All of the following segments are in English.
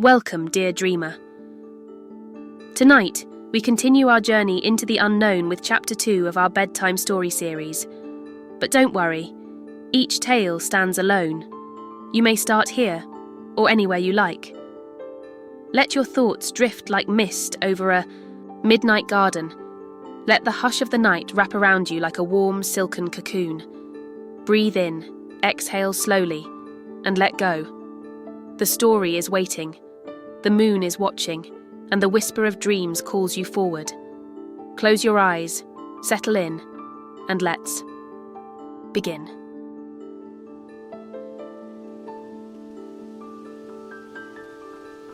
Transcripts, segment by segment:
Welcome, dear dreamer. Tonight, we continue our journey into the unknown with Chapter 2 of our bedtime story series. But don't worry, each tale stands alone. You may start here, or anywhere you like. Let your thoughts drift like mist over a midnight garden. Let the hush of the night wrap around you like a warm, silken cocoon. Breathe in, exhale slowly, and let go. The story is waiting. The moon is watching, and the whisper of dreams calls you forward. Close your eyes, settle in, and let's begin.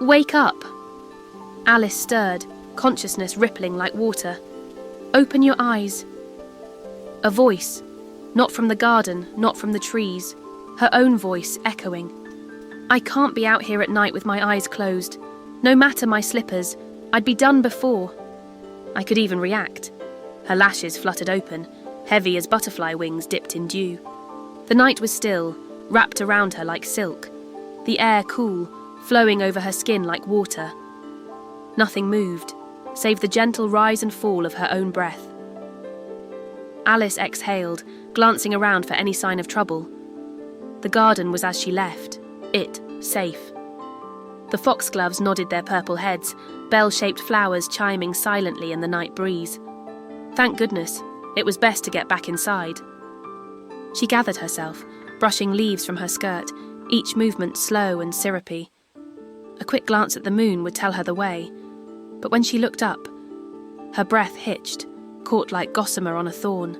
Wake up! Alice stirred, consciousness rippling like water. Open your eyes. A voice, not from the garden, not from the trees, her own voice echoing. I can't be out here at night with my eyes closed. No matter my slippers, I'd be done before. I could even react. Her lashes fluttered open, heavy as butterfly wings dipped in dew. The night was still, wrapped around her like silk. The air cool, flowing over her skin like water. Nothing moved, save the gentle rise and fall of her own breath. Alice exhaled, glancing around for any sign of trouble. The garden was as she left, it safe. The foxgloves nodded their purple heads, bell-shaped flowers chiming silently in the night breeze. Thank goodness, it was best to get back inside. She gathered herself, brushing leaves from her skirt, each movement slow and syrupy. A quick glance at the moon would tell her the way, but when she looked up, her breath hitched, caught like gossamer on a thorn.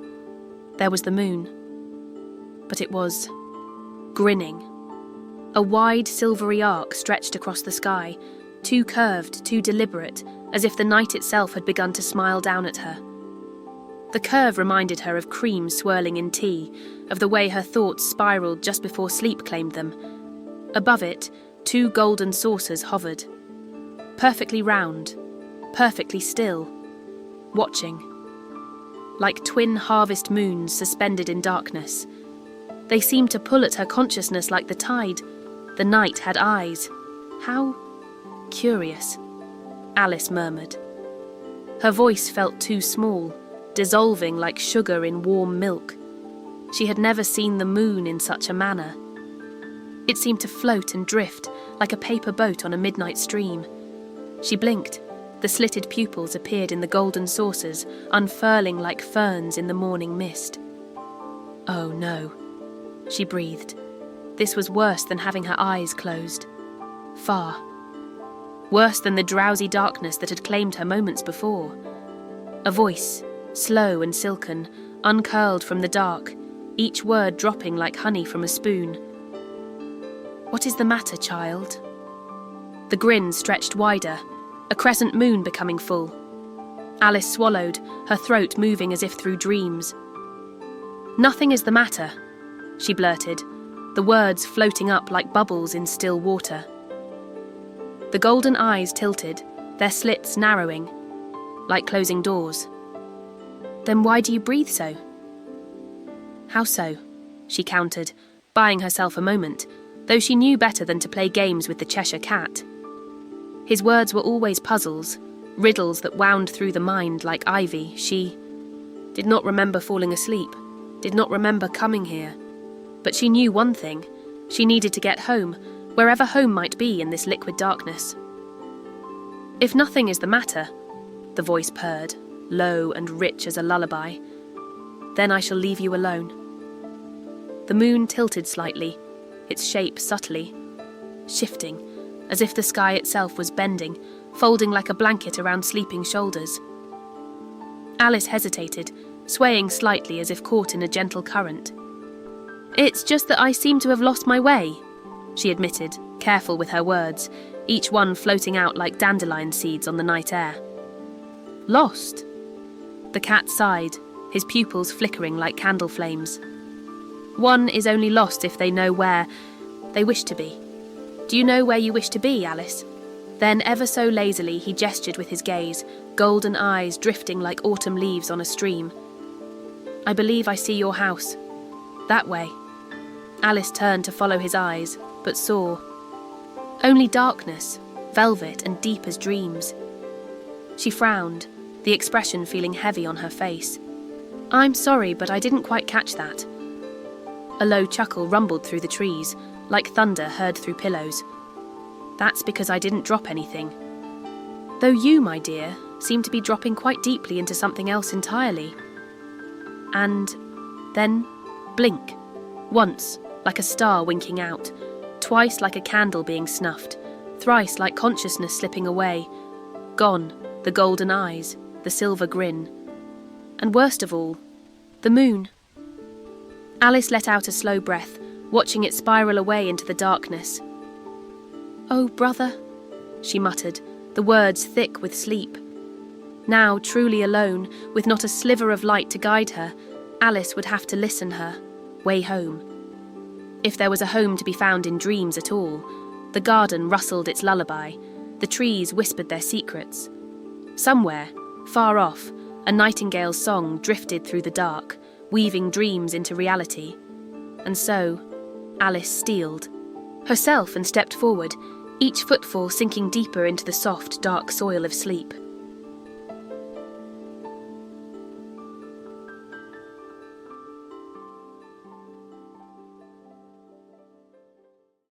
There was the moon, but it was grinning. A wide, silvery arc stretched across the sky, too curved, too deliberate, as if the night itself had begun to smile down at her. The curve reminded her of cream swirling in tea, of the way her thoughts spiraled just before sleep claimed them. Above it, two golden saucers hovered. Perfectly round, perfectly still, watching. Like twin harvest moons suspended in darkness. They seemed to pull at her consciousness like the tide. The night had eyes. How curious, Alice murmured. Her voice felt too small, dissolving like sugar in warm milk. She had never seen the moon in such a manner. It seemed to float and drift like a paper boat on a midnight stream. She blinked. The slitted pupils appeared in the golden saucers, unfurling like ferns in the morning mist. Oh no, she breathed. This was worse than having her eyes closed. Far. Worse than the drowsy darkness that had claimed her moments before. A voice, slow and silken, uncurled from the dark, each word dropping like honey from a spoon. What is the matter, child? The grin stretched wider, a crescent moon becoming full. Alice swallowed, her throat moving as if through dreams. Nothing is the matter, she blurted, the words floating up like bubbles in still water. The golden eyes tilted, their slits narrowing, like closing doors. Then why do you breathe so? How so? She countered, buying herself a moment, though she knew better than to play games with the Cheshire Cat. His words were always puzzles, riddles that wound through the mind like ivy. She did not remember falling asleep, did not remember coming here. But she knew one thing. She needed to get home, wherever home might be in this liquid darkness. If nothing is the matter, the voice purred, low and rich as a lullaby, then I shall leave you alone. The moon tilted slightly, its shape subtly, shifting, as if the sky itself was bending, folding like a blanket around sleeping shoulders. Alice hesitated, swaying slightly as if caught in a gentle current. It's just that I seem to have lost my way, she admitted, careful with her words, each one floating out like dandelion seeds on the night air. Lost? The cat sighed, his pupils flickering like candle flames. One is only lost if they know where they wish to be. Do you know where you wish to be, Alice? Then ever so lazily he gestured with his gaze, golden eyes drifting like autumn leaves on a stream. I believe I see your house. That way. Alice turned to follow his eyes, but saw only darkness, velvet and deep as dreams. She frowned, the expression feeling heavy on her face. "I'm sorry, but I didn't quite catch that." A low chuckle rumbled through the trees, like thunder heard through pillows. "That's because I didn't drop anything. Though you, my dear, seem to be dropping quite deeply into something else entirely." And then, blink. Once, like a star winking out. Twice like a candle being snuffed. Thrice like consciousness slipping away. Gone, the golden eyes, the silver grin. And worst of all, the moon. Alice let out a slow breath, watching it spiral away into the darkness. "Oh, brother," she muttered, the words thick with sleep. Now, truly alone, with not a sliver of light to guide her, Alice would have to listen her way home. If there was a home to be found in dreams at all, the garden rustled its lullaby, the trees whispered their secrets. Somewhere, far off, a nightingale's song drifted through the dark, weaving dreams into reality. And so, Alice steeled herself and stepped forward, each footfall sinking deeper into the soft, dark soil of sleep.